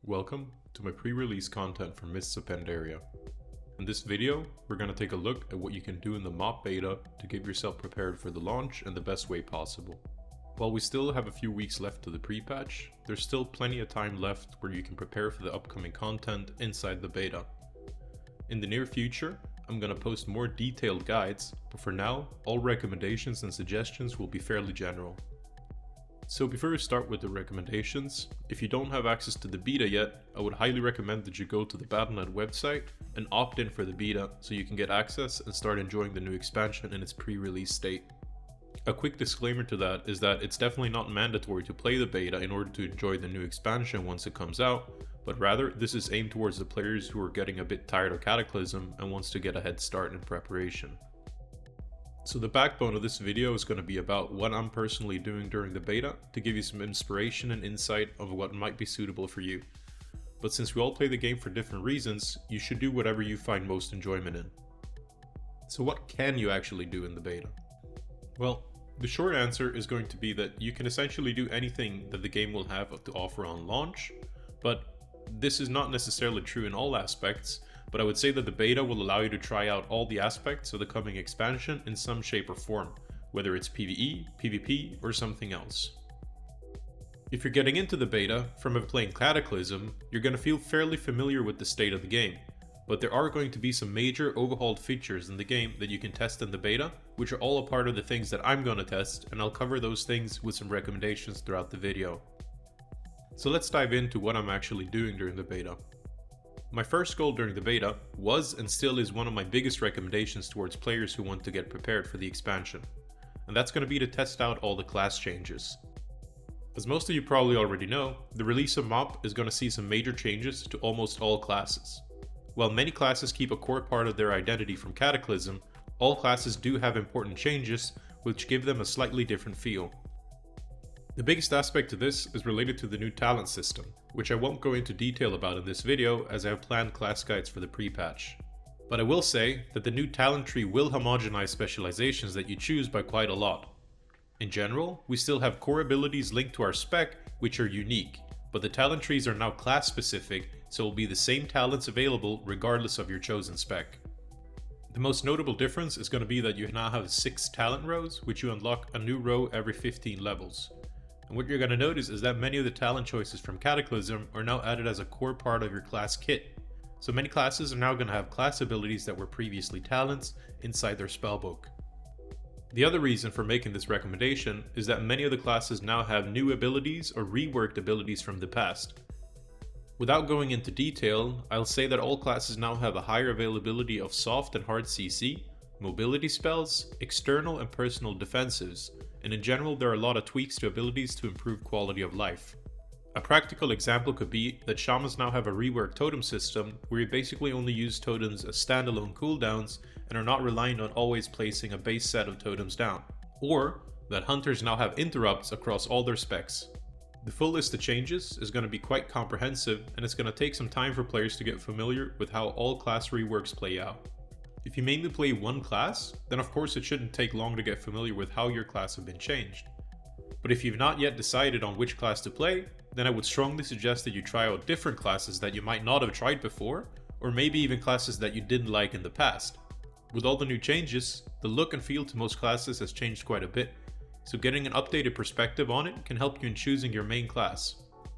Welcome to my pre-release content for Mists of Pandaria. In this video, we're going to take a look at what you can do in the MoP beta to get yourself prepared for the launch in the best way possible. While we still have a few weeks left to the pre-patch, there's still plenty of time left where you can prepare for the upcoming content inside the beta. In the near future, I'm going to post more detailed guides, but for now, all recommendations and suggestions will be fairly general. So before we start with the recommendations, if you don't have access to the beta yet, I would highly recommend that you go to the Addon website and opt in for the beta so you can get access and start enjoying the new expansion in its pre-release state. A quick disclaimer to that is that it's definitely not mandatory to play the beta in order to enjoy the new expansion once it comes out, but rather this is aimed towards the players who are getting a bit tired of Cataclysm and wants to get a head start in preparation. So the backbone of this video is going to be about what I'm personally doing during the beta to give you some inspiration and insight of what might be suitable for you. But since we all play the game for different reasons, you should do whatever you find most enjoyment in. So what can you actually do in the beta? Well, the short answer is going to be that you can essentially do anything that the game will have to offer on launch, but this is not necessarily true in all aspects. But I would say that the beta will allow you to try out all the aspects of the coming expansion in some shape or form, whether it's PvE, PvP, or something else. If you're getting into the beta from playing Cataclysm, you're going to feel fairly familiar with the state of the game, but there are going to be some major overhauled features in the game that you can test in the beta, which are all a part of the things that I'm going to test, and I'll cover those things with some recommendations throughout the video. So let's dive into what I'm actually doing during the beta. My first goal during the beta was and still is one of my biggest recommendations towards players who want to get prepared for the expansion, and that's going to be to test out all the class changes. As most of you probably already know, the release of MoP is going to see some major changes to almost all classes. While many classes keep a core part of their identity from Cataclysm, all classes do have important changes which give them a slightly different feel. The biggest aspect of this is related to the new talent system, which I won't go into detail about in this video as I have planned class guides for the pre-patch. But I will say that the new talent tree will homogenize specializations that you choose by quite a lot. In general, we still have core abilities linked to our spec which are unique, but the talent trees are now class specific, so it will be the same talents available regardless of your chosen spec. The most notable difference is going to be that you now have 6 talent rows, which you unlock a new row every 15 levels. And what you're going to notice is that many of the talent choices from Cataclysm are now added as a core part of your class kit. So many classes are now going to have class abilities that were previously talents inside their spellbook. The other reason for making this recommendation is that many of the classes now have new abilities or reworked abilities from the past. Without going into detail, I'll say that all classes now have a higher availability of soft and hard CC, mobility spells, external and personal defensives, and in general there are a lot of tweaks to abilities to improve quality of life. A practical example could be that shamans now have a reworked totem system where you basically only use totems as standalone cooldowns and are not reliant on always placing a base set of totems down, or that hunters now have interrupts across all their specs. The full list of changes is going to be quite comprehensive, and it's going to take some time for players to get familiar with how all class reworks play out. If you mainly play one class, then of course it shouldn't take long to get familiar with how your class have been changed. But if you've not yet decided on which class to play, then I would strongly suggest that you try out different classes that you might not have tried before, or maybe even classes that you didn't like in the past. With all the new changes, the look and feel to most classes has changed quite a bit, so getting an updated perspective on it can help you in choosing your main class.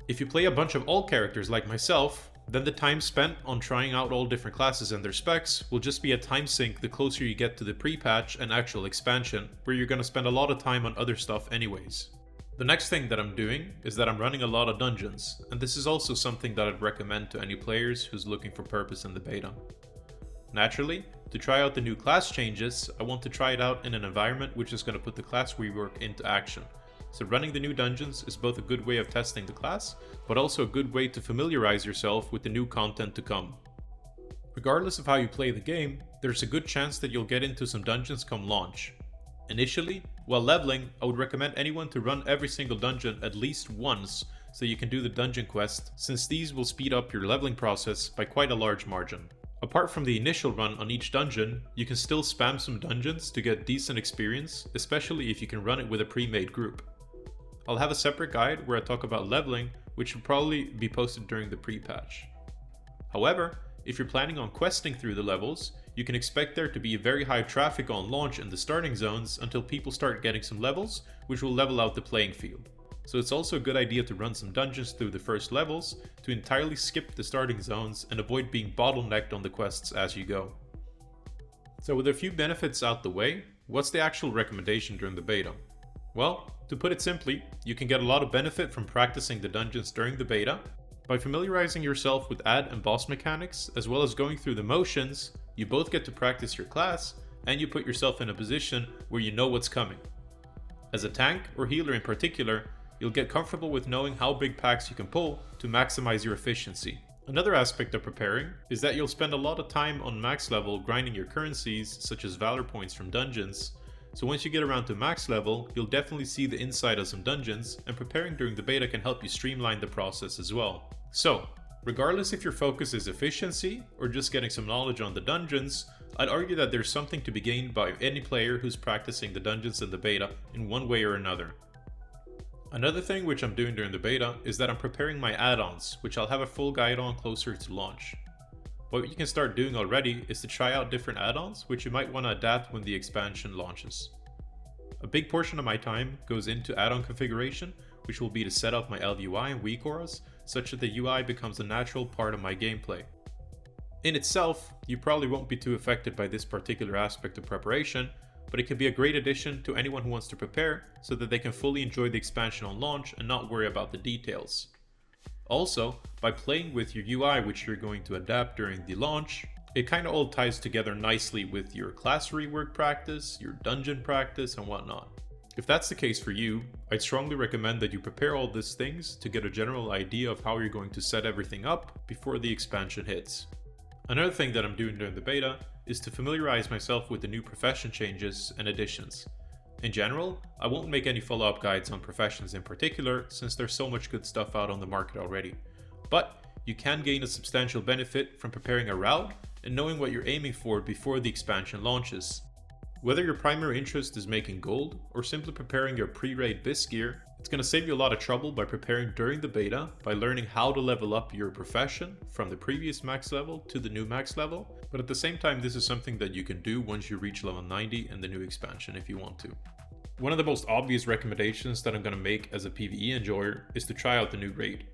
If you play a bunch of all characters like myself, then the time spent on trying out all different classes and their specs will just be a time sink the closer you get to the pre-patch and actual expansion, where you're going to spend a lot of time on other stuff anyways. The next thing that I'm doing is that I'm running a lot of dungeons, and this is also something that I'd recommend to any players who's looking for purpose in the beta. Naturally, to try out the new class changes, I want to try it out in an environment which is going to put the class rework into action. So running the new dungeons is both a good way of testing the class, but also a good way to familiarize yourself with the new content to come. Regardless of how you play the game, there's a good chance that you'll get into some dungeons come launch. Initially, while leveling, I would recommend anyone to run every single dungeon at least once so you can do the dungeon quest, since these will speed up your leveling process by quite a large margin. Apart from the initial run on each dungeon, you can still spam some dungeons to get decent experience, especially if you can run it with a pre-made group. I'll have a separate guide where I talk about leveling, which will probably be posted during the pre-patch. However, if you're planning on questing through the levels, you can expect there to be very high traffic on launch in the starting zones until people start getting some levels, which will level out the playing field. So it's also a good idea to run some dungeons through the first levels to entirely skip the starting zones and avoid being bottlenecked on the quests as you go. So with a few benefits out the way, what's the actual recommendation during the beta? Well, to put it simply, you can get a lot of benefit from practicing the dungeons during the beta. By familiarizing yourself with add and boss mechanics, as well as going through the motions, you both get to practice your class, and you put yourself in a position where you know what's coming. As a tank or healer in particular, you'll get comfortable with knowing how big packs you can pull to maximize your efficiency. Another aspect of preparing is that you'll spend a lot of time on max level grinding your currencies such as valor points from dungeons, so once you get around to max level, you'll definitely see the inside of some dungeons, and preparing during the beta can help you streamline the process as well. So, regardless if your focus is efficiency or just getting some knowledge on the dungeons, I'd argue that there's something to be gained by any player who's practicing the dungeons in the beta in one way or another. Another thing which I'm doing during the beta is that I'm preparing my add-ons, which I'll have a full guide on closer to launch. What you can start doing already is to try out different add-ons which you might want to adapt when the expansion launches. A big portion of my time goes into add-on configuration, which will be to set up my LUI and weak auras, such that the UI becomes a natural part of my gameplay. In itself, you probably won't be too affected by this particular aspect of preparation, but it can be a great addition to anyone who wants to prepare so that they can fully enjoy the expansion on launch and not worry about the details. Also, by playing with your UI which you're going to adapt during the launch, it kind of all ties together nicely with your class rework practice, your dungeon practice, and whatnot. If that's the case for you, I'd strongly recommend that you prepare all these things to get a general idea of how you're going to set everything up before the expansion hits. Another thing that I'm doing during the beta is to familiarize myself with the new profession changes and additions. In general, I won't make any follow-up guides on professions in particular since there's so much good stuff out on the market already. But you can gain a substantial benefit from preparing a route and knowing what you're aiming for before the expansion launches. Whether your primary interest is making gold or simply preparing your pre-raid BIS gear, it's going to save you a lot of trouble by preparing during the beta by learning how to level up your profession from the previous max level to the new max level, but at the same time this is something that you can do once you reach level 90 in the new expansion if you want to. One of the most obvious recommendations that I'm going to make as a PvE enjoyer is to try out the new raid.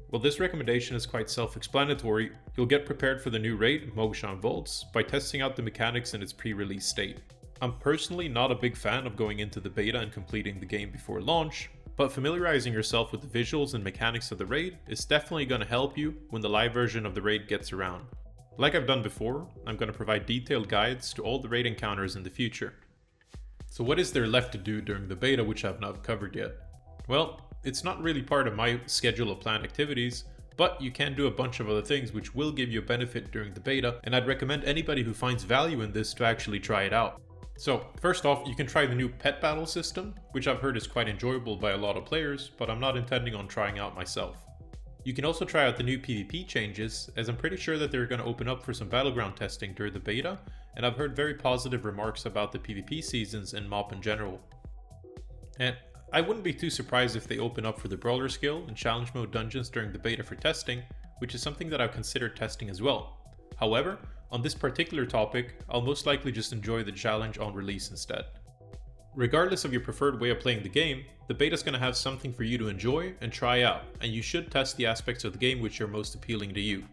While this recommendation is quite self-explanatory, you'll get prepared for the new raid, Mogshan Vaults, by testing out the mechanics in its pre-release state. I'm personally not a big fan of going into the beta and completing the game before launch, but familiarizing yourself with the visuals and mechanics of the raid is definitely going to help you when the live version of the raid gets around. Like I've done before, I'm going to provide detailed guides to all the raid encounters in the future. So what is there left to do during the beta which I've not covered yet? Well, it's not really part of my schedule of planned activities, but you can do a bunch of other things which will give you a benefit during the beta, and I'd recommend anybody who finds value in this to actually try it out. So first off, you can try the new pet battle system, which I've heard is quite enjoyable by a lot of players, but I'm not intending on trying out myself. You can also try out the new PvP changes, as I'm pretty sure that they're going to open up for some battleground testing during the beta, and I've heard very positive remarks about the PvP seasons and MoP in general. And I wouldn't be too surprised if they open up for the Brawler skill and challenge mode dungeons during the beta for testing, which is something that I've considered testing as well. However, on this particular topic, I'll most likely just enjoy the challenge on release instead. Regardless of your preferred way of playing the game, the beta is going to have something for you to enjoy and try out, and you should test the aspects of the game which are most appealing to you.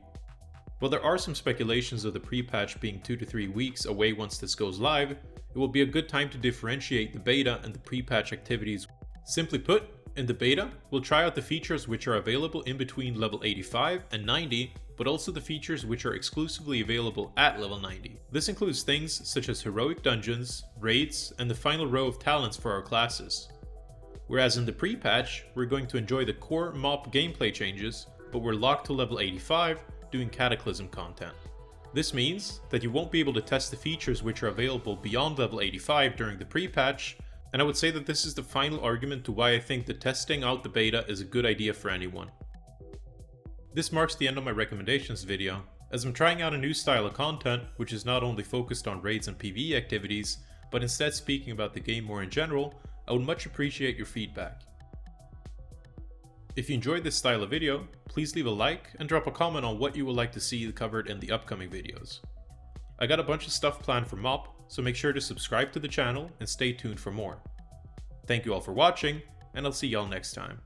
While there are some speculations of the pre-patch being 2 to 3 weeks away once this goes live, it will be a good time to differentiate the beta and the pre-patch activities. Simply put, in the beta, we'll try out the features which are available in between level 85 and 90, but also the features which are exclusively available at level 90. This includes things such as heroic dungeons, raids, and the final row of talents for our classes. Whereas in the pre-patch, we're going to enjoy the core MoP gameplay changes, but we're locked to level 85 doing Cataclysm content. This means that you won't be able to test the features which are available beyond level 85 during the pre-patch, and I would say that this is the final argument to why I think that testing out the beta is a good idea for anyone. This marks the end of my recommendations video, as I'm trying out a new style of content which is not only focused on raids and PvE activities, but instead speaking about the game more in general. I would much appreciate your feedback. If you enjoyed this style of video, please leave a like and drop a comment on what you would like to see covered in the upcoming videos. I got a bunch of stuff planned for MoP, so make sure to subscribe to the channel and stay tuned for more. Thank you all for watching, and I'll see y'all next time.